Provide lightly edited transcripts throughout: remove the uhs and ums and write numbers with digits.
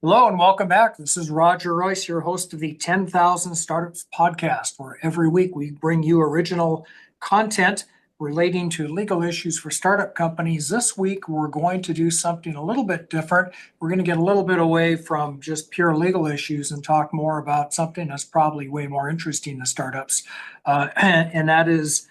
Hello and welcome back. This is Roger Royce, your host of the 10,000 Startups podcast, where every week we bring you original content relating to legal issues for startup companies. This week, we're going to do something a little bit different. We're going to get a little bit away from just pure legal issues and talk more about something that's probably way more interesting to startups, and that is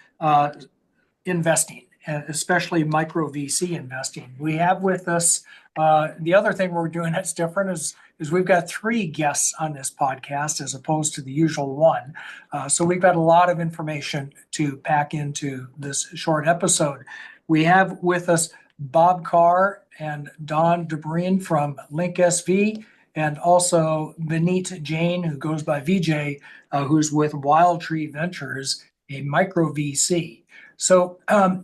investing, especially micro VC investing. We have with us the other thing we're doing that's different is we've got three guests on this podcast as opposed to the usual one. So we've got a lot of information to pack into this short episode. We have with us Bob Karr and Don DeBruyn from Link SV, and also Vineet Jain, who goes by VJ, who's with Wild Tree Ventures, a micro VC. So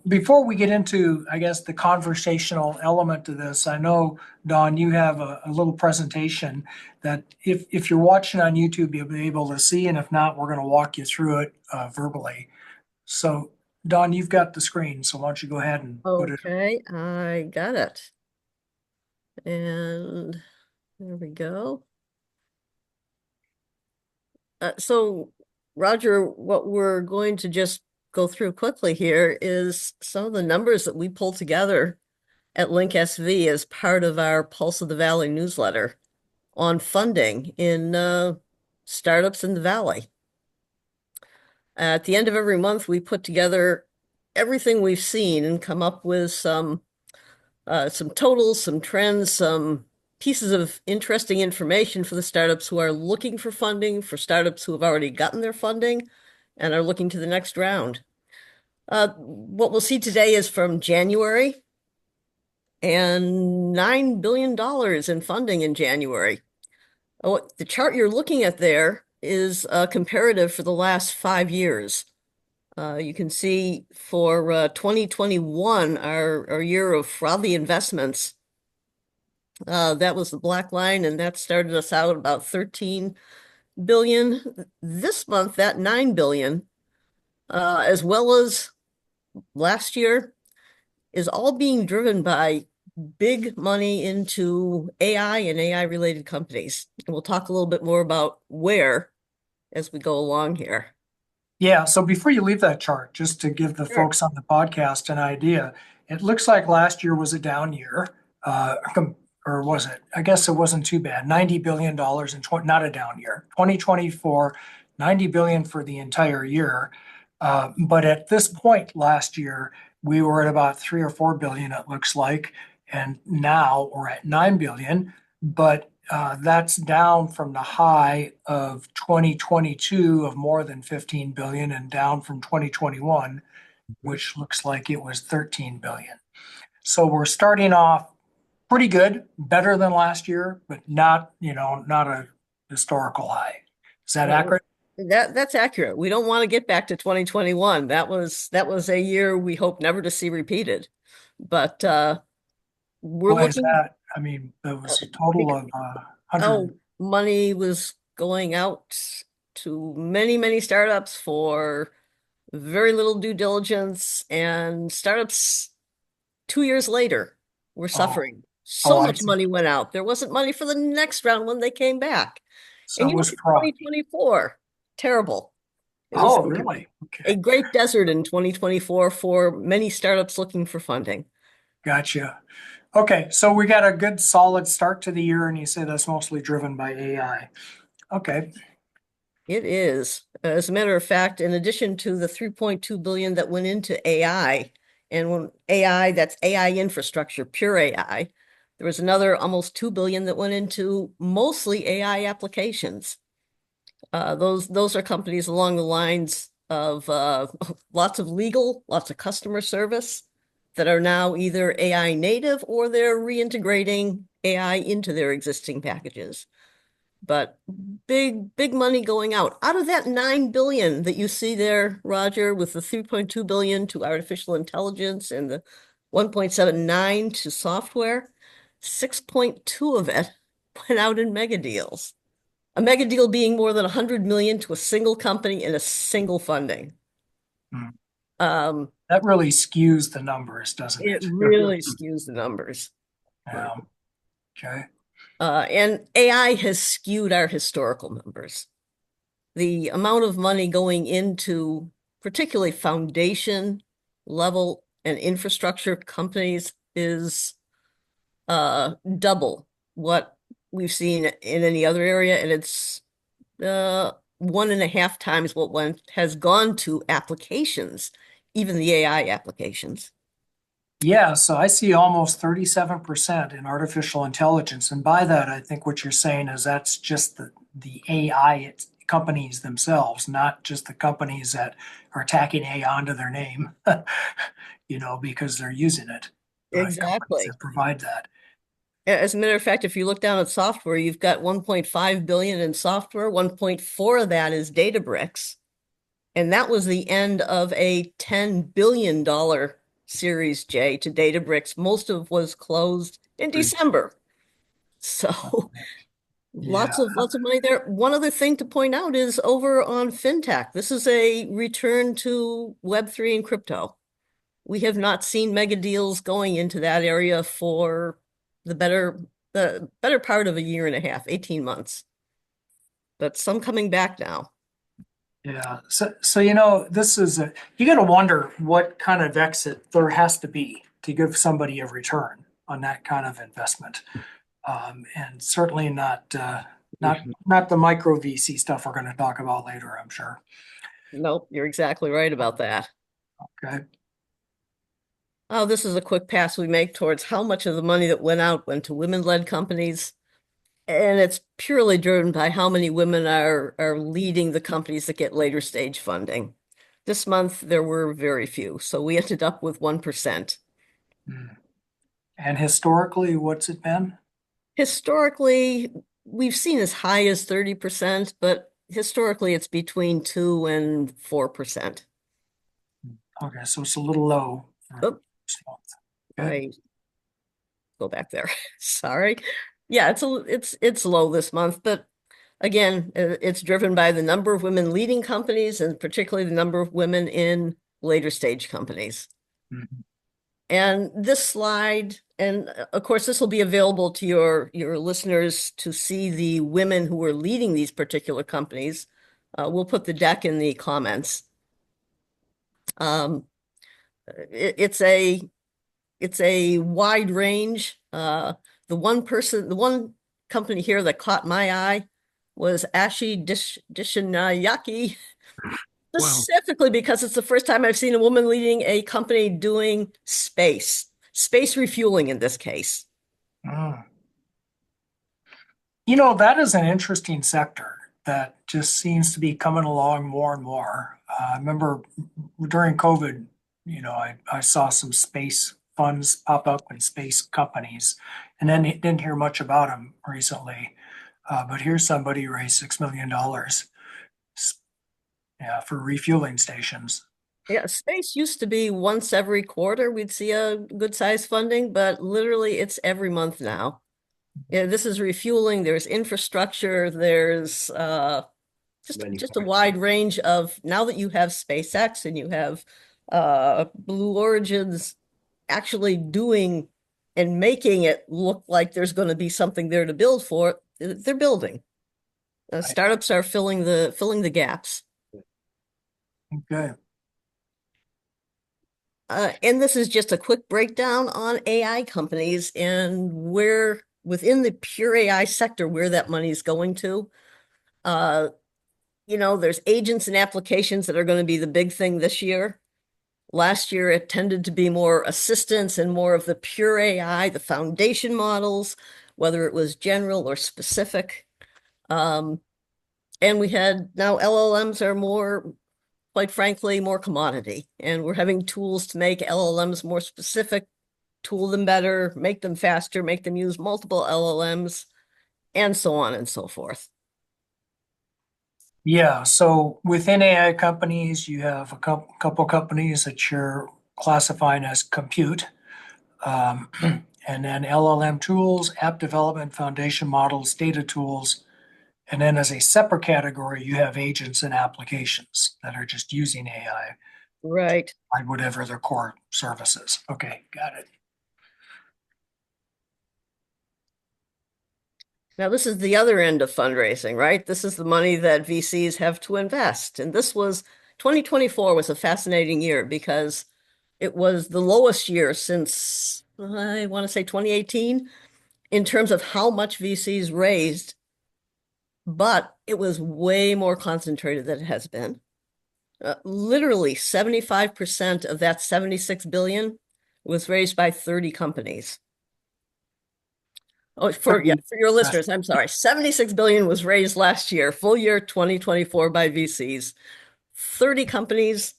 before we get into, I guess, the conversational element to this, I know, Don, you have a little presentation that if you're watching on YouTube, you'll be able to see, and if not, we're going to walk you through it verbally. So, Don, you've got the screen, so why don't you go ahead and put it. Okay, I got it. And there we go. So, Roger, what we're going to just go through quickly here is some of the numbers that we pulled together at Link SV as part of our Pulse of the Valley newsletter on funding in startups in the Valley. At the end of every month, we put together everything we've seen and come up with some totals, some trends, some pieces of interesting information for the startups who are looking for funding, for startups who have already gotten their funding and are looking to the next round. What we'll see today is from January and $9 billion in funding in January. Oh, the chart you're looking at there is comparative for the last 5 years. You can see for 2021, our year of frothy investments, that was the black line, and that started us out about 13 billion. This month, that 9 billion, as well as last year, is all being driven by big money into AI and AI related companies. And we'll talk a little bit more about where as we go along here. Yeah, so before you leave that chart, just to give the Sure. folks on the podcast an idea, it looks like last year was a down year, or was it? I guess it wasn't too bad. $90 billion not a down year. 2024, 90 billion for the entire year. But at this point last year, we were at about 3 or 4 billion, it looks like, and now we're at 9 billion. But that's down from the high of 2022 of more than 15 billion and down from 2021, which looks like it was 13 billion. So we're starting off pretty good, better than last year, but not a historical high. Is that Well, accurate? that's accurate. We don't want to get back to 2021. That was a year we hope never to see repeated. But we're Why is looking that? I mean, it uh, was a total because of 100. money was going out to many, many startups for very little due diligence, and startups 2 years later were Oh, suffering. oh, So I much see. money went out. There wasn't money for the next round when they came back. So And it you was look at fraud. 2024, terrible. It was Oh, really? a Okay. great desert in 2024 for many startups looking for funding. Gotcha. Okay, so we got a good solid start to the year, and you say that's mostly driven by AI. Okay. It is. As a matter of fact, in addition to the 3.2 billion that went into AI, and when AI, that's AI infrastructure, pure AI, there was another almost 2 billion that went into mostly AI applications. Those are companies along the lines of lots of legal, lots of customer service that are now either AI native or they're reintegrating AI into their existing packages. But big money going out. Out of that 9 billion that you see there, Roger, with the 3.2 billion to artificial intelligence and the 1.79 to software, 6.2 of it went out in mega deals. A mega deal being more than 100 million to a single company in a single funding. Hmm. Um, That really skews the numbers, doesn't it it? really skews the numbers. Yeah. Okay. And AI has skewed our historical numbers. The amount of money going into particularly foundation level and infrastructure companies is double what we've seen in any other area, and it's 1.5 times what has gone to applications, even the AI applications. Yeah, so I see almost 37% in artificial intelligence. And by that, I think what you're saying is that's just the AI companies themselves, not just the companies that are tacking AI onto their name, because they're using it, but companies Exactly. that provide that. As a matter of fact, if you look down at software, you've got 1.5 billion in software. 1.4 of that is Databricks. And that was the end of a $10 billion Series J to Databricks. Most of was closed in December. So Yeah, lots of money there. One other thing to point out is over on FinTech. This is a return to Web3 and crypto. We have not seen mega deals going into that area for the better part of a year and a half, 18 months. But some coming back now. yeah. So this is you got to wonder what kind of exit there has to be to give somebody a return on that kind of investment. And certainly not the micro VC stuff we're going to talk about later, I'm sure. Nope, you're exactly right about that. Okay. Oh, this is a quick pass we make towards how much of the money that went out went to women-led companies. And it's purely driven by how many women are leading the companies that get later stage funding. This month, there were very few, so we ended up with 1%. Hmm. And historically, what's it been? Historically, we've seen as high as 30%, but historically, it's between 2 and 4%. Okay, so it's a little low for Oh, this month. Okay. I go back there. Sorry. Yeah, it's low this month, but again, it's driven by the number of women leading companies and particularly the number of women in later stage companies. Mhm. And this slide, and of course, this will be available to your listeners to see the women who are leading these particular companies. We'll put the deck in the comments. Um, it's a wide range. The one company here that caught my eye was Ashi Dishanayaki, Wow. specifically because it's the first time I've seen a woman leading a company doing space refueling in this case. Mm. That is an interesting sector that just seems to be coming along more and more. I remember during COVID, I saw some space funds pop up and space companies, and then didn't hear much about them recently. But here's somebody who raised $6 million, yeah, for refueling stations. Yeah, space used to be once every quarter we'd see a good size funding, but literally it's every month now. Yeah, this is refueling, there's infrastructure, there's just a wide range of now that you have SpaceX and you have Blue Origin's actually doing and making it look like there's going to be something there to build for, they're building. Right. Startups are filling the gaps. Okay. And this is just a quick breakdown on AI companies and where within the pure AI sector where that money is going to. Uh, there's agents and applications that are going to be the big thing this year. Last year, it tended to be more assistance and more of the pure AI, the foundation models, whether it was general or specific. Um, and we had now LLMs are more, quite frankly, more commodity. And we're having tools to make LLMs more specific, tool them better, make them faster, make them use multiple LLMs, and so on and so forth. Yeah. So within AI companies, you have a couple companies that you're classifying as compute, um, and then LLM tools, app development, foundation models, data tools. And then as a separate category, you have agents and applications that are just using AI Right. by whatever their core services. Okay, got it. Now, this is the other end of fundraising, right? This is the money that VCs have to invest. And 2024 was a fascinating year because it was the lowest year since, I want to say 2018, in terms of how much VCs raised, but it was way more concentrated than it has been. Literally 75% of that 76 billion was raised by 30 companies. Oh, for your listeners, I'm sorry. 76 billion was raised last year, full year 2024 by VCs. 30 companies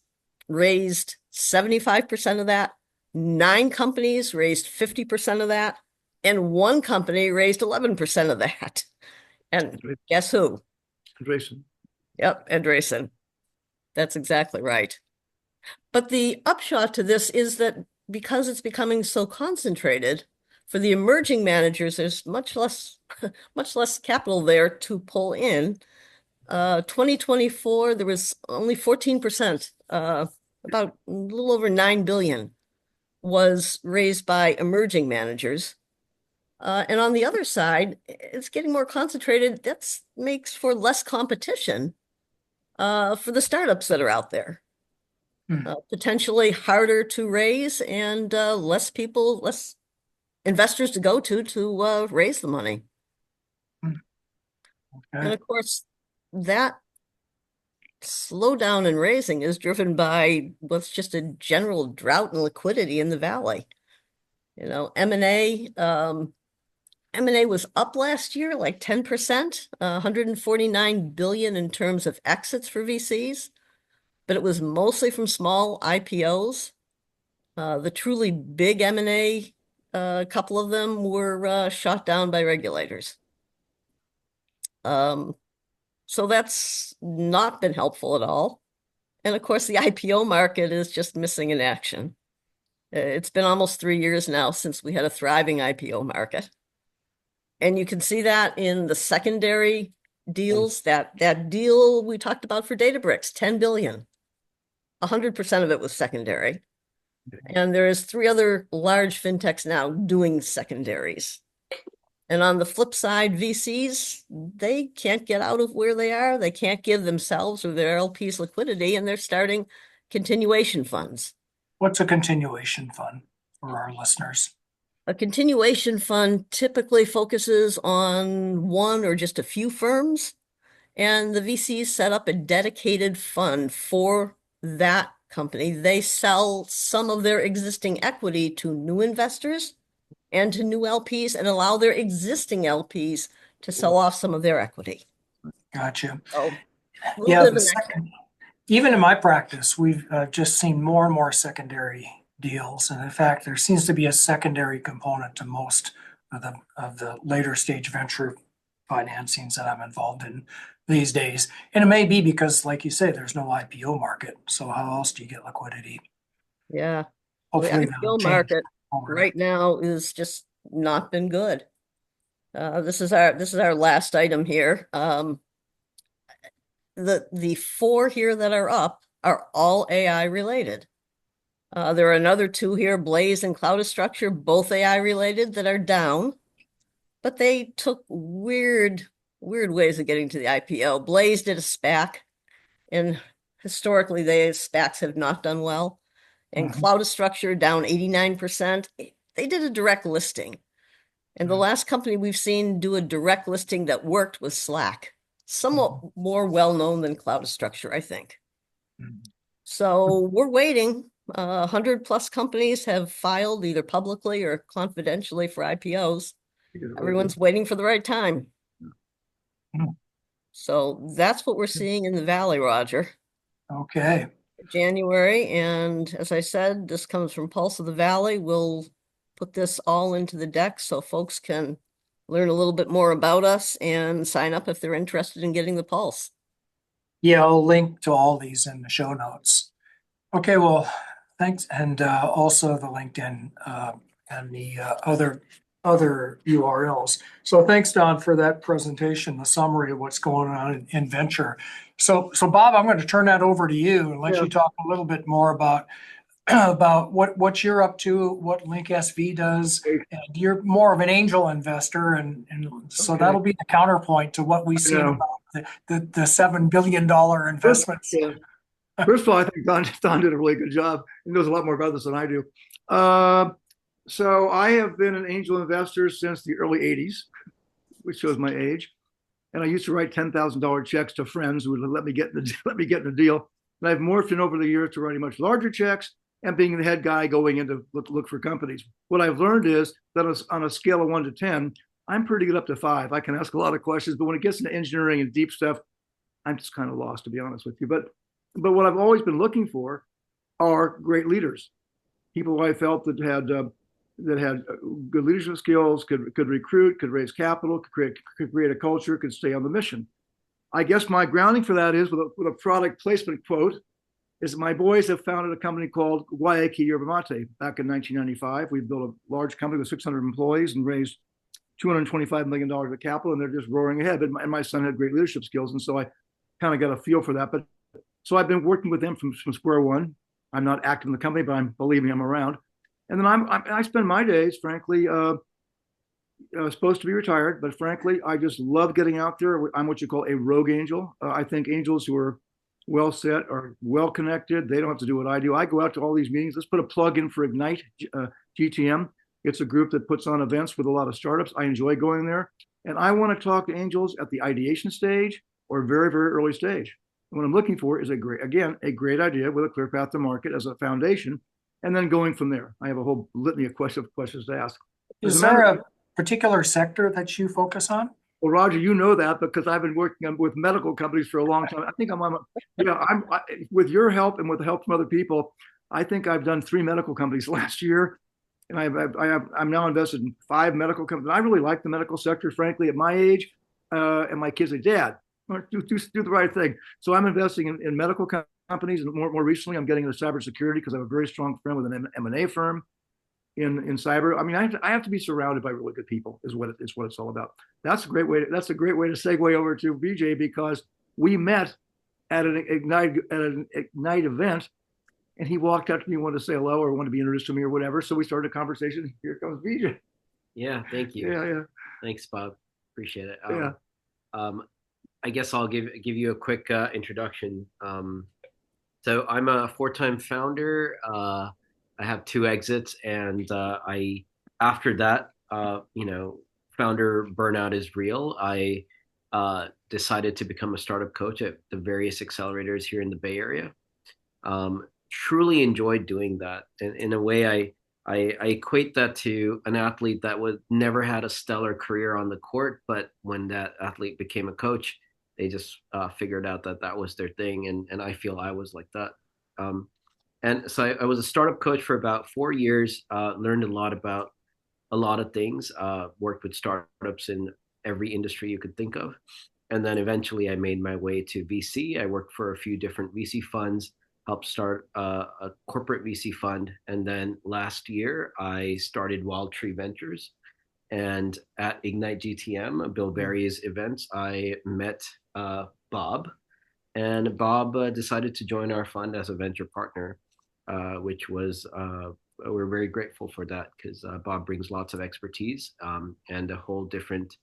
raised 75% of that. 9 companies raised 50% of that. And 1 company raised 11% of that. And guess who? Andreessen. Yep, Andreessen. That's exactly right. But the upshot to this is that because it's becoming so concentrated, for the emerging managers, there's much less capital there to pull in. 2024, there was only 14%, about a little over 9 billion was raised by emerging managers. And on the other side, it's getting more concentrated. That makes for less competition for the startups that are out there. Potentially harder to raise and less investors to go to raise the money. Okay. And of course, that slowdown in raising is driven by what's just a general drought and liquidity in the valley. You know, M&A was up last year, like 10%, 149 billion in terms of exits for VCs, but it was mostly from small IPOs. The truly big M&A, a couple of them were shot down by regulators. So that's not been helpful at all. And of course, the IPO market is just missing in action. It's been almost 3 years now since we had a thriving IPO market. And you can see that in the secondary deals, that deal we talked about for Databricks, 10 billion. 100% of it was secondary. And there's 3 other large fintechs now doing secondaries. And on the flip side, VCs, they can't get out of where they are. They can't give themselves or their LPs liquidity, and they're starting continuation funds. What's a continuation fund for our listeners? A continuation fund typically focuses on one or just a few firms, and the VCs set up a dedicated fund for that company. They sell some of their existing equity to new investors and to new LPs and allow their existing LPs to sell off some of their equity. Gotcha. Oh, Yeah, even in my practice, we've just seen more and more secondary deals. And in fact, there seems to be a secondary component to most of the later stage venture financings that I'm involved in these days. And it may be because, like you say, there's no IPO market. So how else do you get liquidity? Yeah. Hopefully the IPO market right now is just not been good. This is our last item here. The 4 here that are up are all AI related. There are another 2 here, Blaze and Cloudastructure, both AI related, that are down, but they took weird ways of getting to the IPO. Blaze did a SPAC, and historically, SPACs have not done well. And Cloudastructure down 89%. They did a direct listing. And the last company we've seen do a direct listing that worked was Slack. Somewhat more well-known than Cloudastructure, I think. So we're waiting. 100 plus companies have filed either publicly or confidentially for IPOs. Everyone's waiting for the right time. So that's what we're seeing in the Valley, Roger. Okay. January, and as I said, this comes from Pulse of the Valley. We'll put this all into the deck so folks can learn a little bit more about us and sign up if they're interested in getting the Pulse. Yeah, I'll link to all these in the show notes. Okay, well, thanks. And also the LinkedIn and the other URLs. So thanks, Don, for that presentation, the summary of what's going on in venture. So Bob, I'm going to turn that over to you and let you talk a little bit more about about what you're up to, what Link SV does. And you're more of an angel investor, and so Okay, that'll be the counterpoint to what we I see know. about the $7 billion First, investments. yeah. First of all, I think Don did a really good job. He knows a lot more about this than I do. Uh, so I have been an angel investor since the early 80s, which shows my age. And I used to write $10,000 checks to friends who would let me get let me get in the deal. And I've morphed in over the years to writing much larger checks and being the head guy going in to look for companies. What I've learned is that on a scale of 1 to 10, I'm pretty good up to 5. I can ask a lot of questions, but when it gets into engineering and deep stuff, I'm just kind of lost, to be honest with you. But what I've always been looking for are great leaders, people who I felt that had good leadership skills, could recruit, could raise capital, could create a culture, could stay on the mission. I guess my grounding for that is with a product placement quote is my boys have founded a company called Guayaki Yerba Mate back in 1995. We built a large company with 600 employees and raised $225 million of capital, and they're just roaring ahead. And my son had great leadership skills, and so I kind of got a feel for that. But so I've been working with them from square one. I'm not active in the company, but believe me, I'm around. And then I spend my days, frankly, supposed to be retired, but frankly, I just love getting out there. I'm what you call a rogue angel. I think angels who are well set are well connected. They don't have to do what I do. I go out to all these meetings. Let's put a plug in for Ignite GTM. It's a group that puts on events with a lot of startups. I enjoy going there. And I want to talk to angels at the ideation stage or very, very early stage. And what I'm looking for is a great idea with a clear path to market as a foundation, and then going from there. I have a whole litany of questions to ask. Is there a particular sector that you focus on? Well, Roger, you know that because I've been working with medical companies for a long time. I think with your help and with the help from other people, I think I've done 3 medical companies last year. And I'm now invested in 5 medical companies. I really like the medical sector, frankly, at my age. And my kids say, Dad, do the right thing. So I'm investing in medical companies. And more recently, I'm getting into cybersecurity because I have a very strong friend with an M&A firm in cyber. I mean, I have to be surrounded by really good people is what it's all about. That's a great way to segue over to BJ, because we met at an Ignite event, and he walked up to me and wanted to say hello or wanted to be introduced to me or whatever. So we started a conversation. Here comes BJ. Yeah, thank you. Yeah. Thanks, Bob. Appreciate it. Yeah. I guess I'll give you a quick introduction. So I'm a 4-time founder. I have 2 exits, and after that, founder burnout is real. I decided to become a startup coach at the various accelerators here in the Bay Area. Truly enjoyed doing that. And in a way, I equate that to an athlete that would never had a stellar career on the court, but when that athlete became a coach, they just figured out that was their thing. And I feel I was like that. And so I was a startup coach for about 4 years, learned a lot about a lot of things, worked with startups in every industry you could think of. And then eventually I made my way to VC. I worked for a few different VC funds, helped start a corporate VC fund. And then last year I started Wild Tree Ventures. And at Ignite GTM, Bill Berry's events, I met Bob. And Bob decided to join our fund as a venture partner, which was, we're very grateful for that because Bob brings lots of expertise and a whole different,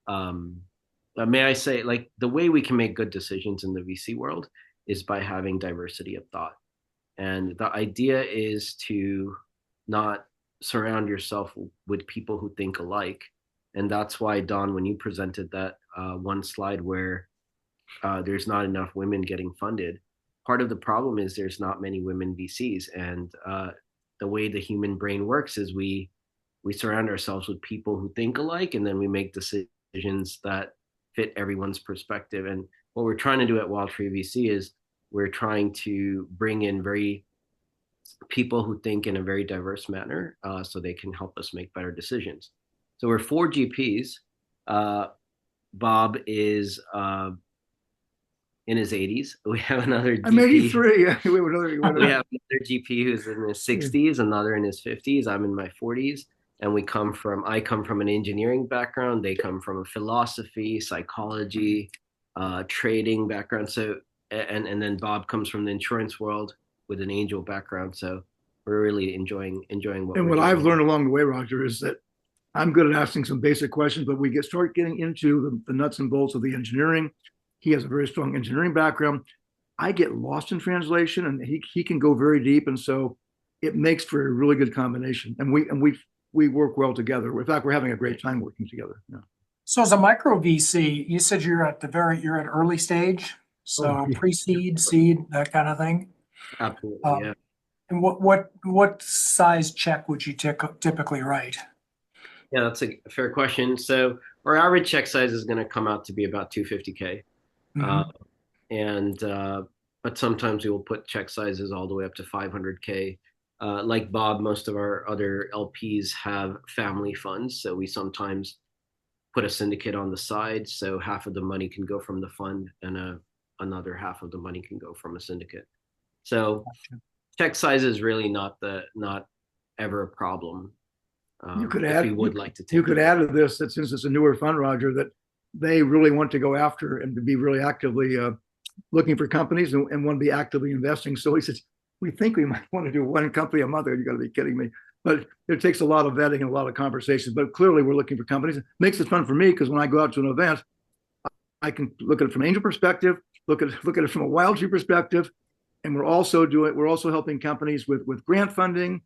may I say, like the way we can make good decisions in the VC world is by having diversity of thought. And the idea is to not surround yourself with people who think alike. And that's why, Don, when you presented that one slide where there's not enough women getting funded, part of the problem is there's not many women VCs. And the way the human brain works is we surround ourselves with people who think alike, and then we make decisions that fit everyone's perspective. And what we're trying to do at Wild Tree VC is we're trying to bring in people who think in a very diverse manner so they can help us make better decisions. So we're 4 GPs. Bob is in his 80s. We have another GP. I'm 83. Yeah, we have another GP who's in his 60s, another in his 50s. I'm in my 40s. And I come from an engineering background. They come from a philosophy, psychology, trading background. So, and then Bob comes from the insurance world with an angel background. So we're really enjoying what And we're what I've doing. learned along the way, Roger, is that I'm good at asking some basic questions, but we start getting into the nuts and bolts of the engineering. He has a very strong engineering background. I get lost in translation, and he can go very deep, and so it makes for a really good combination. And we work well together. In fact, we're having a great time working together. Yeah. So as a micro VC, you said you're at early stage, so yeah. pre-seed, seed, that kind of thing. Absolutely, yeah. And what size check would you typically write? Yeah, that's a fair question. So our average check size is going to come out to be about 250K. Uh, Mhm. and but sometimes we will put check sizes all the way up to 500K. Like Bob, most of our other LPs have family funds, so we sometimes put a syndicate on the side, so half of the money can go from the fund, and another half of the money can go from a syndicate. So check size is really not ever a problem. You could if add we would like to take you could add to this that since it's a newer fund, Roger, that they really want to go after and to be really actively looking for companies and want to be actively investing. So he says, we think we might want to do one company a month. You got to be kidding me. But it takes a lot of vetting and a lot of conversations. But clearly, we're looking for companies. It makes it fun for me because when I go out to an event, I can look at it from an angel perspective, look at it from a wild tree perspective, and we're also helping companies with grant funding.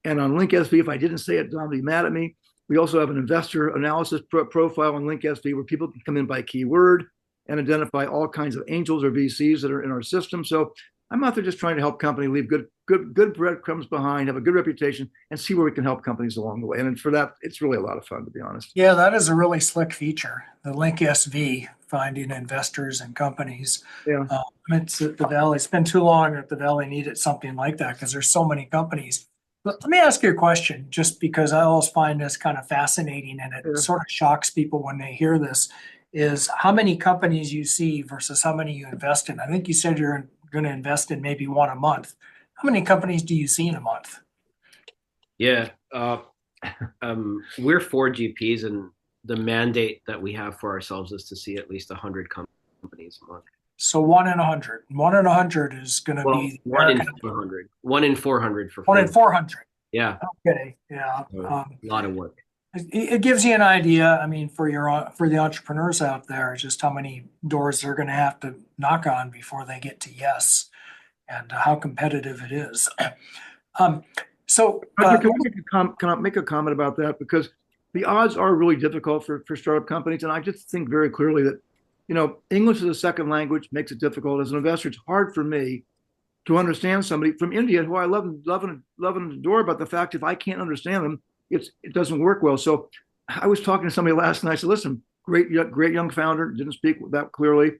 And on LinkSV, if I didn't say it, Don will be mad at me. We also have an investor analysis profile on LinkSV where people can come in by keyword and identify all kinds of angels or VCs that are in our system. So I'm out there just trying to help company leave good breadcrumbs behind, have a good reputation, and see where we can help companies along the way. And for that, it's really a lot of fun, to be honest. Yeah, that is a really slick feature. The Link SV, finding investors and companies. Yeah. It's at the Valley. It's been too long that the Valley needed something like that because there's so many companies. But let me ask you a question, just because I always find this kind of fascinating and it sort of shocks people when they hear this, is how many companies you see versus how many you invest in. I think you said you're going to invest in maybe one a month. How many companies do you see in a month? Yeah, we're four GPs, and the mandate that we have for ourselves is to see at least 100 companies a month. So 1 in 100. 1 in 100 is going to be one in 400. 1 in 400 for 1 in 400. Yeah. Okay. Yeah. A lot of work. It gives you an idea. I mean, for the entrepreneurs out there, just how many doors they're going to have to knock on before they get to yes, and how competitive it is. So, can I make a comment about that? Because the odds are really difficult for startup companies, and I just think very clearly that English as a second language makes it difficult. As an investor, it's hard for me to understand somebody from India who I love and adore, but the fact if I can't understand them, it doesn't work well. So I was talking to somebody last night. I said, listen, great young founder, didn't speak that clearly.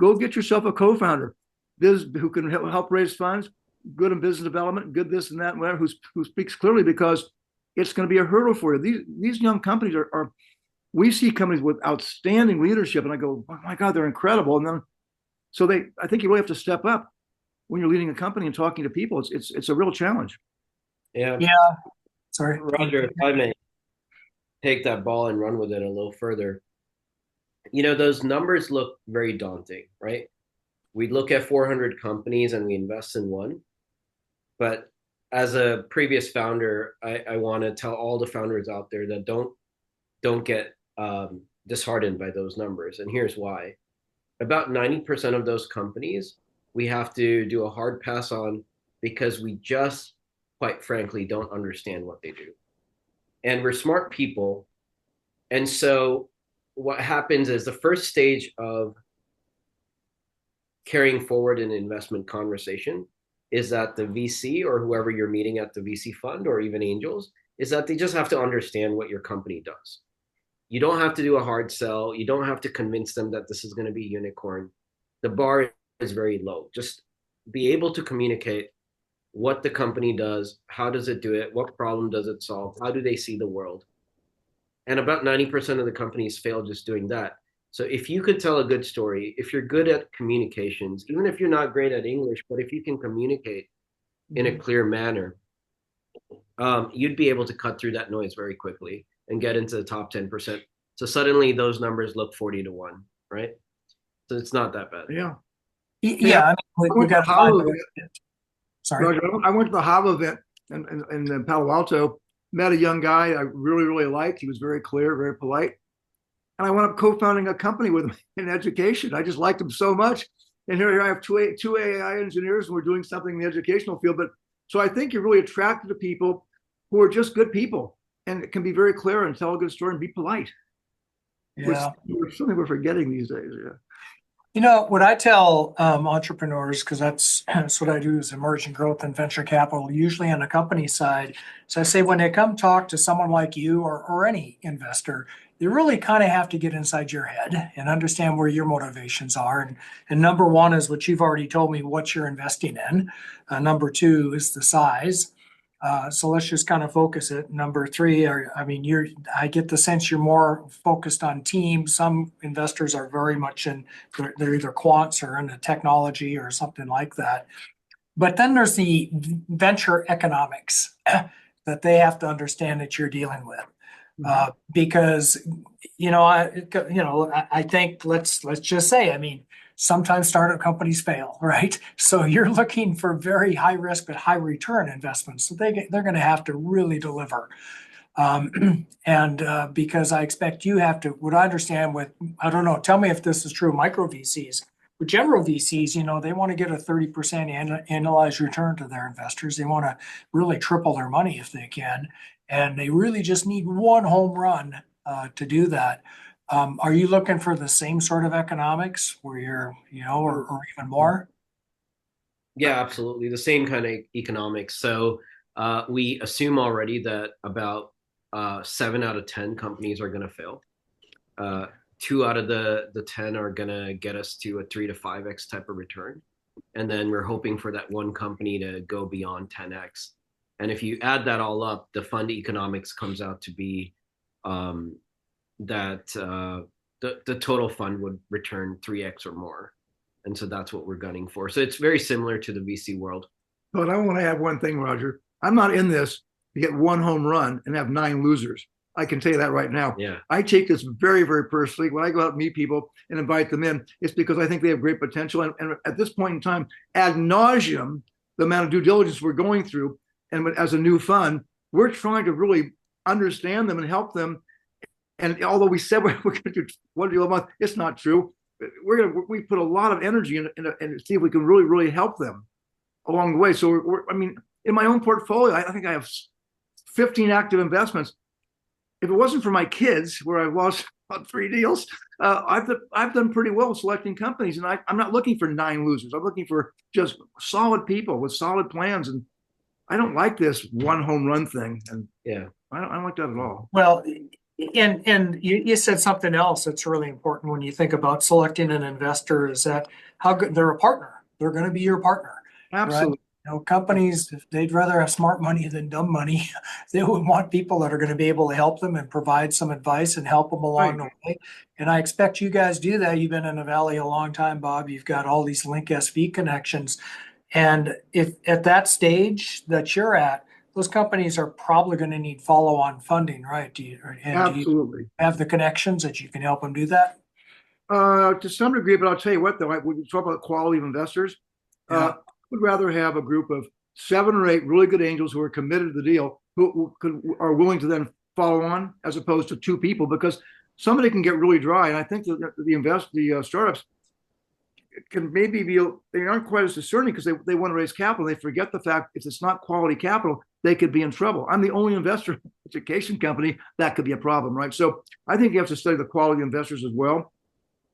Go get yourself a co-founder who can help raise funds, good in business development, good this and that, and whatever, who speaks clearly, because it's going to be a hurdle for you. These young companies are we see companies with outstanding leadership, and I go, oh my God, they're incredible. And then I think you really have to step up when you're leading a company and talking to people. It's a real challenge. Yeah. Sorry, Roger, if I may take that ball and run with it a little further. Those numbers look very daunting, right? We look at 400 companies and we invest in one. But as a previous founder, I want to tell all the founders out there that don't get disheartened by those numbers. And here's why. About 90% of those companies, we have to do a hard pass on because we just, quite frankly, don't understand what they do. And we're smart people. And so what happens is the first stage of carrying forward an investment conversation is that the VC or whoever you're meeting at the VC fund or even angels is that they just have to understand what your company does. You don't have to do a hard sell. You don't have to convince them that this is going to be unicorn. The bar is very low. Just be able to communicate what the company does, how does it do it, what problem does it solve, how do they see the world. And about 90% of the companies fail just doing that. So if you could tell a good story, if you're good at communications, even if you're not great at English, but if you can communicate in a clear manner, you'd be able to cut through that noise very quickly and get into the top 10%. So suddenly those numbers look 40-1, right? So it's not that bad. Yeah. I mean, we got to find the right fit. Sorry. Roger, I went to the HAVA event in Palo Alto. Met a young guy I really, really liked. He was very clear, very polite. And I wound up co-founding a company with him in education. I just liked him so much. And here I have two AI engineers, and we're doing something in the educational field. But so I think you're really attracted to people who are just good people and can be very clear and tell a good story and be polite. Yeah. Something we're forgetting these days. Yeah. You know, what I tell entrepreneurs, because that's what I do is emerging growth and venture capital, usually on the company side. So I say when they come talk to someone like you or any investor, you really kind of have to get inside your head and understand where your motivations are. And number one is what you've already told me, what you're investing in. Number two is the size. So let's just kind of focus it. Number three, I get the sense you're more focused on team. Some investors are very much they're either quants or into technology or something like that. But then there's the venture economics that they have to understand that you're dealing with. Because, I think let's just say, sometimes startup companies fail, right? So you're looking for very high risk but high return investments. So they're going to have to really deliver. Because I expect you have to, what I understand with, I don't know, tell me if this is true, micro VCs. With general VCs, they want to get a 30% annualized return to their investors. They want to really triple their money if they can. And they really just need one home run to do that. Are you looking for the same sort of economics where you're, or even more? Yeah, absolutely. The same kind of economics. So we assume already that about 7 out of 10 companies are going to fail. 2 out of the 10 are going to get us to a 3 to 5x type of return. And then we're hoping for that one company to go beyond 10x. And if you add that all up, the fund economics comes out to be that the total fund would return 3x or more. And so that's what we're gunning for. So it's very similar to the VC world. But I want to add one thing, Roger. I'm not in this to get one home run and have 9 losers. I can tell you that right now. Yeah. I take this very, very personally. When I go out and meet people and invite them in, it's because I think they have great potential. And at this point in time, ad nauseum, the amount of due diligence we're going through, and as a new fund, we're trying to really understand them and help them. And although we said we're going to do 1 deal a month, it's not true. We put a lot of energy in see if we can really, really help them along the way. So in my own portfolio, I think I have 15 active investments. If it wasn't for my kids, where I lost about 3 deals, I've done pretty well selecting companies. And I'm not looking for 9 losers. I'm looking for just solid people with solid plans. And I don't like this one home run thing. And yeah, I don't like that at all. Well, and you said something else that's really important when you think about selecting an investor is that how good they're a partner. They're going to be your partner. Absolutely. Right? Companies, if they'd rather have smart money than dumb money, they would want people that are going to be able to help them and provide some advice and help them along the way. And I expect you guys do that. You've been in the Valley a long time, Bob. You've got all these Link SV connections. And if at that stage that you're at, those companies are probably going to need follow-on funding, right? Do you have the connections that you can help them do that? To some degree, but I'll tell you what, though, when you talk about quality of investors, I would rather have a group of 7 or 8 really good angels who are committed to the deal, who are willing to then follow on, as opposed to 2 people, because somebody can get really dry. And I think that the startups can maybe they aren't quite as discerning because they want to raise capital. They forget the fact if it's not quality capital, they could be in trouble. I'm the only investor in an education company. That could be a problem, right? So I think you have to study the quality of investors as well.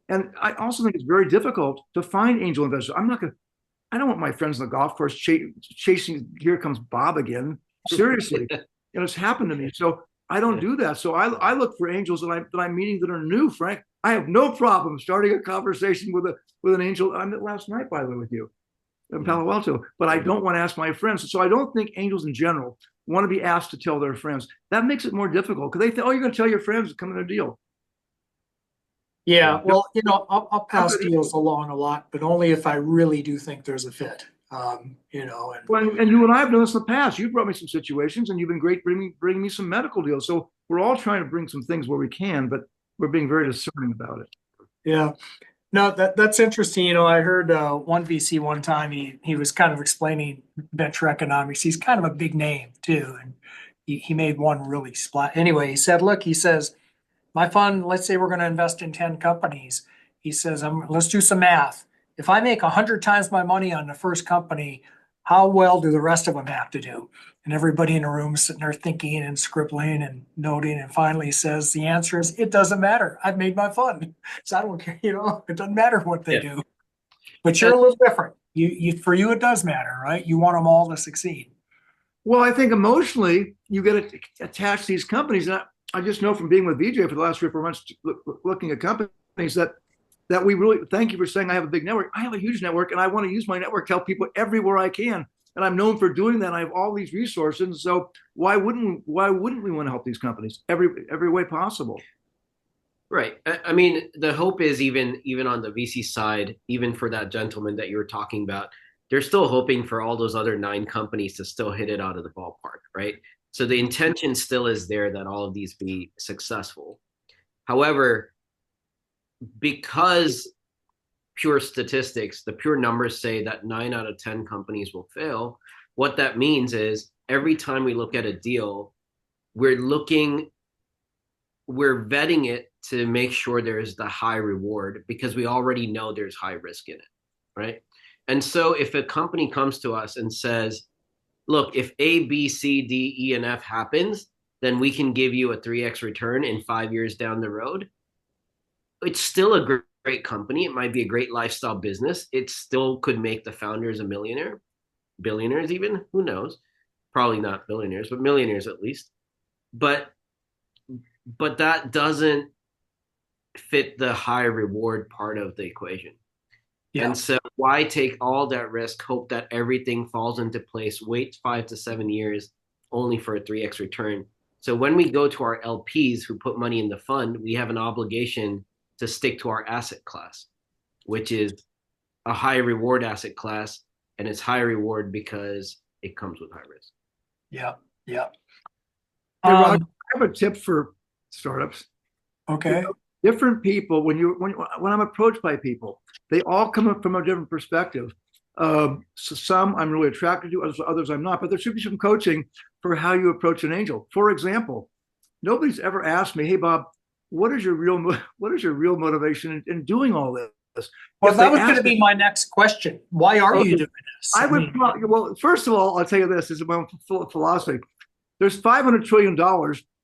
And I also think it's very difficult to find angel investors. I don't want my friends on the golf course chasing, here comes Bob again. Seriously, it's happened to me. So I don't do that. So I look for angels that I'm meeting that are new, Frank. I have no problem starting a conversation with an angel. I met last night, by the way, with you in Palo Alto, but I don't want to ask my friends. So I don't think angels in general want to be asked to tell their friends. That makes it more difficult because they think, oh, you're going to tell your friends to come in a deal. Yeah, well, I'll pass deals along a lot, but only if I really do think there's a fit. And you and I have done this in the past. You brought me some situations, and you've been great bringing me some medical deals. So we're all trying to bring some things where we can, but we're being very discerning about it. Yeah. No, that's interesting. I heard one VC one time, he was kind of explaining venture economics. He's kind of a big name too. And he made one really splat. Anyway, he said, look, he says, my fund, let's say we're going to invest in 10 companies. He says, let's do some math. If I make 100 times my money on the first company, how well do the rest of them have to do? And everybody in the room is sitting there thinking and scribbling and noting. And finally he says, the answer is, it doesn't matter. I've made my fund. So I don't care, it doesn't matter what they do. But you're a little different. For you, it does matter, right? You want them all to succeed. Well, I think emotionally you get attached to these companies. And I just know from being with VJ for the last 3 or 4 months, looking at companies that we really thank you for saying I have a big network. I have a huge network, and I want to use my network to help people everywhere I can. And I'm known for doing that. I have all these resources. So why wouldn't we want to help these companies every way possible? Right. I mean, the hope is even on the VC side, even for that gentleman that you were talking about, they're still hoping for all those other 9 companies to still hit it out of the ballpark, right? So the intention still is there that all of these be successful. However, because pure statistics, the pure numbers say that 9 out of 10 companies will fail, what that means is every time we look at a deal, we're vetting it to make sure there's the high reward because we already know there's high risk in it, right? And so if a company comes to us and says, look, if A, B, C, D, E, and F happens, then we can give you a 3x return in 5 years down the road. It's still a great company. It might be a great lifestyle business. It still could make the founders a millionaire, billionaires even, who knows? Probably not billionaires, but millionaires at least. But that doesn't fit the high reward part of the equation. Yeah. And so why take all that risk, hope that everything falls into place, wait 5 to 7 years only for a 3x return? So when we go to our LPs who put money in the fund, we have an obligation to stick to our asset class, which is a high reward asset class. And it's high reward because it comes with high risk. Yeah. Yeah. Hey, Roger, I have a tip for startups. Okay. Different people, when I'm approached by people, they all come up from a different perspective. So some I'm really attracted to, others I'm not, but there should be some coaching for how you approach an angel. For example, nobody's ever asked me, hey, Bob, what is your real motivation in doing all this? Well, that was going to be my next question. Why are you doing this? Well, first of all, I'll tell you this is my philosophy. There's $500 trillion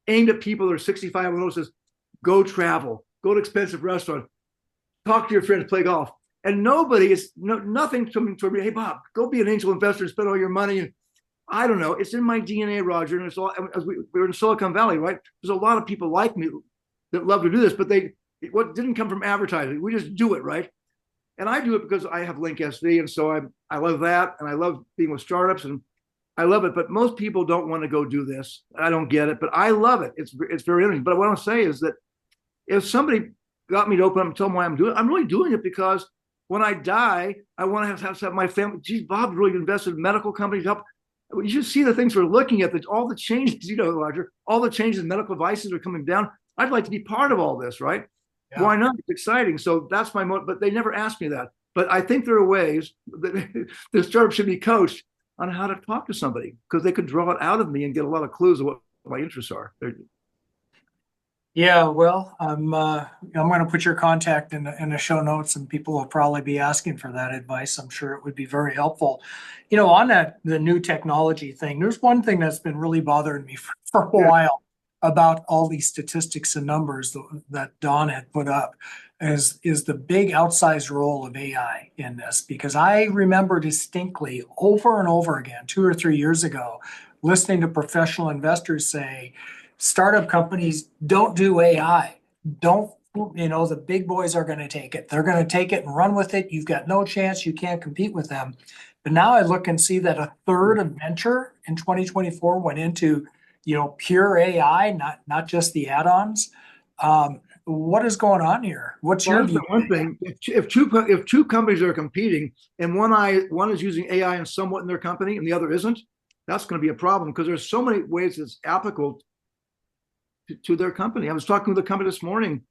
aimed at people that are 65 and says, go travel, go to expensive restaurants, talk to your friends, play golf. And nothing coming toward me, hey, Bob, go be an angel investor and spend all your money. And I don't know. It's in my DNA, Roger. And it's all, we're in Silicon Valley, right? There's a lot of people like me that love to do this, but what didn't come from advertising. We just do it, right? And I do it because I have Link SV. And so I love that. And I love being with startups and I love it. But most people don't want to go do this. I don't get it, but I love it. It's very interesting. But what I want to say is that if somebody got me to open up and tell them why I'm doing it, I'm really doing it because when I die, I want to have my family. Geez, Bob really invested in medical companies. Help. You should see the things we're looking at, all the changes, Roger, all the changes in medical devices are coming down. I'd like to be part of all this, right? Yeah. Why not? It's exciting. So that's my motive, but they never asked me that. But I think there are ways that the startup should be coached on how to talk to somebody because they could draw it out of me and get a lot of clues of what my interests are. Yeah, well, I'm going to put your contact in the show notes, and people will probably be asking for that advice. I'm sure it would be very helpful. On the new technology thing, there's one thing that's been really bothering me for a while about all these statistics and numbers that Don had put up is the big outsized role of AI in this. Because I remember distinctly over and over again, 2 or 3 years ago, listening to professional investors say, startup companies don't do AI. The big boys are going to take it. They're going to take it and run with it. You've got no chance. You can't compete with them. But now I look and see that a third of venture in 2024 went into, pure AI, not just the add-ons. What is going on here? What's your view? One thing, if two companies are competing and one is using AI and somewhat in their company and the other isn't, that's going to be a problem because there's so many ways it's applicable to their company. I was talking with a company this morning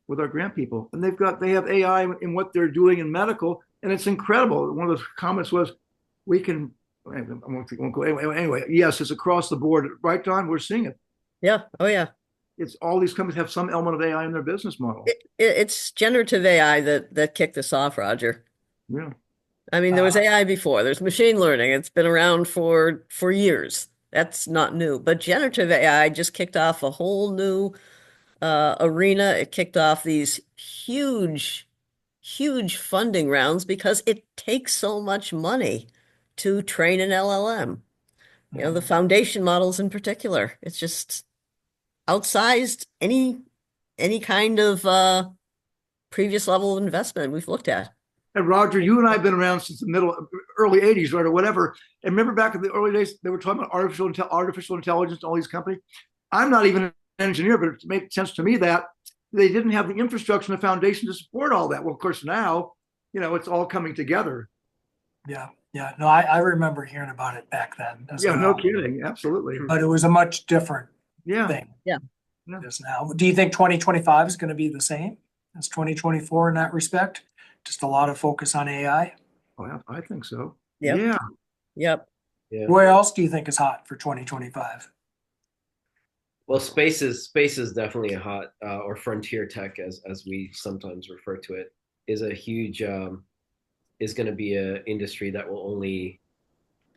with our grant people, and they have AI in what they're doing in medical, and it's incredible. One of the comments was, "We can." I won't go anyway. Yes, it's across the board, right, Don? We're seeing it. Yeah. Oh, yeah. It's all these companies have some element of AI in their business model. It's generative AI that kicked this off, Roger. Yeah. I mean, there was Uh, AI before. There's machine learning. It's been around for years. That's not new. But generative AI just kicked off a whole new arena. It kicked off these huge, huge funding rounds because it takes so much money to train an LLM. You know, the foundation models in particular. It's just outsized any kind of previous level of investment we've looked at. And Roger, you and I have been around since the early '80s, right, or whatever. And remember back in the early days, they were talking about artificial intelligence and all these companies. I'm not even an engineer, but it made sense to me that they didn't have the infrastructure and the foundation to support all that. Well, of course, now, it's all coming together. Yeah, yeah. No, I remember hearing about it back then as Yeah, well. no kidding. Absolutely. But it was a much different Yeah. thing. Yeah. Yeah. It is now. Do you think 2025 is going to be the same as 2024 in that respect? Just a lot of focus on AI. Oh, yeah, I think so. Yep. Yeah. Yep. Yeah. Where else do you think is hot for 2025? Well, space is definitely a hot or frontier tech, as we sometimes refer to it, is a huge is going to be an industry that will only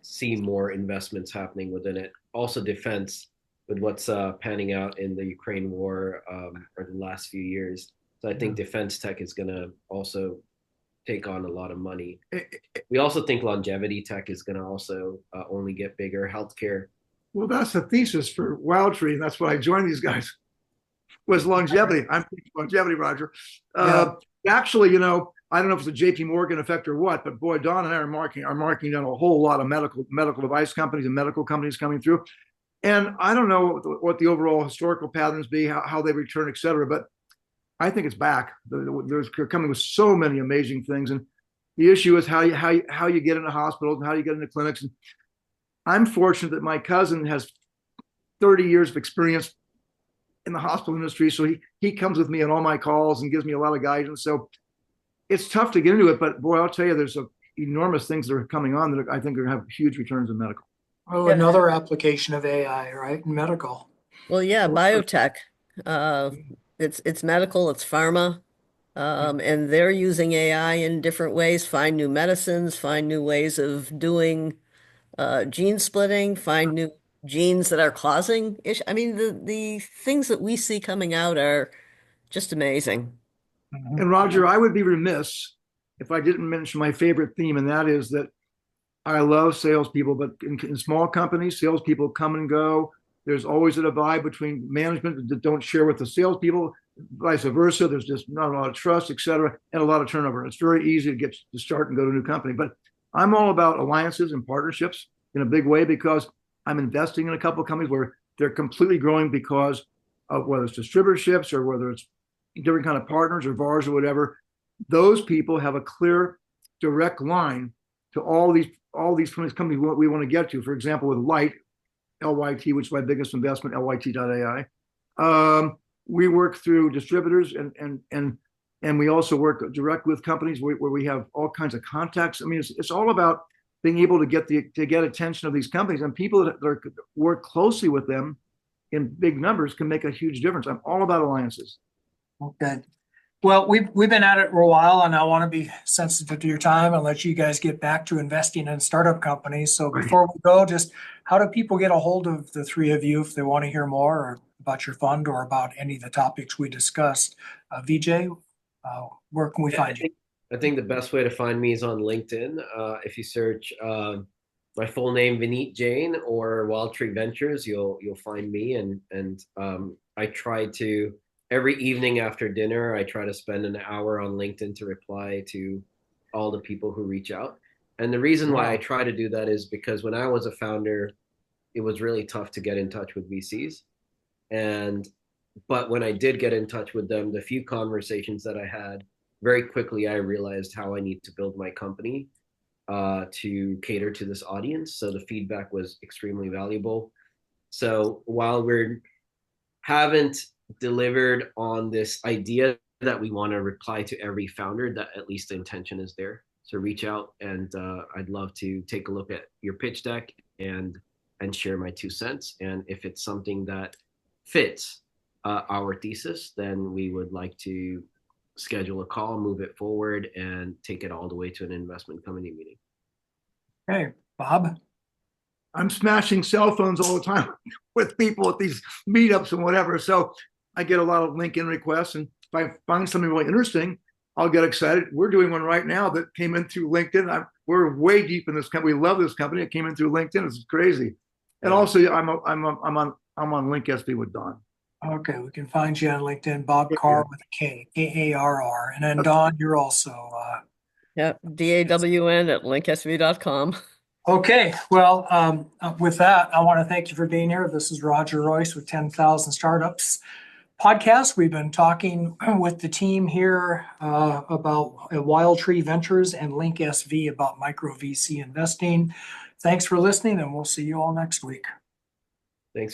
see more investments happening within it. Also, defense with what's panning out in the Ukraine war or the last few years. So I think defense tech is going to also take on a lot of money. We also think longevity tech is going to also only get bigger. Healthcare. Well, that's the thesis for Wildtree, and that's why I joined these guys. Was longevity. I'm thinking longevity, Roger. Actually, I don't know if it's a JP Morgan effect or what, but boy, Don and I are marking down a whole lot of medical device companies and medical companies coming through. And I don't know what the overall historical patterns be, how they return, et cetera, but I think it's back. They're coming with so many amazing things. And the issue is how you get into hospitals and how you get into clinics. And I'm fortunate that my cousin has 30 years of experience in the hospital industry. So he comes with me on all my calls and gives me a lot of guidance. So it's tough to get into it, but boy, I'll tell you, there's enormous things that are coming on that I think are going to have huge returns in medical. Oh, another application of AI, right? In medical. Well, yeah, biotech. It's medical, it's pharma. And they're using AI in different ways, find new medicines, find new ways of doing gene splitting, find new genes that are causing issue. I mean, the things that we see coming out are just amazing. And Roger, I would be remiss if I didn't mention my favorite theme, and that is that I love salespeople, but in small companies, salespeople come and go. There's always a divide between management that don't share with the salespeople, vice versa. There's just not a lot of trust, et cetera, and a lot of turnover. It's very easy to get to start and go to a new company. But I'm all about alliances and partnerships in a big way because I'm investing in a couple of companies where they're completely growing because of whether it's distributorships or whether it's different kind of partners or VARs or whatever. Those people have a clear, direct line to all these companies we want to get to. For example, with Light, LYT, which is my biggest investment, LYT.ai. We work through distributors and we also work direct with companies where we have all kinds of contacts. I mean, it's all about being able to get attention of these companies, and people that work closely with them in big numbers can make a huge difference. I'm all about alliances. Okay. Well, we've been at it for a while, and I want to be sensitive to your time and let you guys get back to investing in startup companies. So before we go, just how do people get a hold of the three of you if they want to hear more or about your fund or about any of the topics we discussed? Vijay, where can we find you? I think the best way to find me is on LinkedIn. If you search my full name, Vineet Jain, or Wild Tree Ventures, you'll find me. And I try to. Every evening after dinner, I try to spend an hour on LinkedIn to reply to all the people who reach out. And the reason why I try to do that is because when I was a founder, it was really tough to get in touch with VCs. But when I did get in touch with them, the few conversations that I had, very quickly I realized how I need to build my company to cater to this audience. So the feedback was extremely valuable. So while we haven't delivered on this idea that we want to reply to every founder that at least the intention is there. So reach out, and I'd love to take a look at your pitch deck and share my 2 cents. And if it's something that fits our thesis, then we would like to schedule a call, move it forward, and take it all the way to an investment committee meeting. Okay, Bob? I'm smashing cell phones all the time with people at these meetups and whatever. So I get a lot of LinkedIn requests, and if I find something really interesting, I'll get excited. We're doing one right now that came in through LinkedIn. We're way deep in this company. We love this company. It came in through LinkedIn. It's crazy. And also, I'm on Link SB with Don. Okay, we can find you on LinkedIn, Bob Karr with a K, Karr. And then Don, you're also Yep, DAWN at linksv.com. okay. Well, with that, I want to thank you for being here. This is Roger Royce with 10,000 Startups podcast. We've been talking with the team here about Wild Tree Ventures and Link SV about micro VC investing. Thanks for listening, and we'll see you all next week.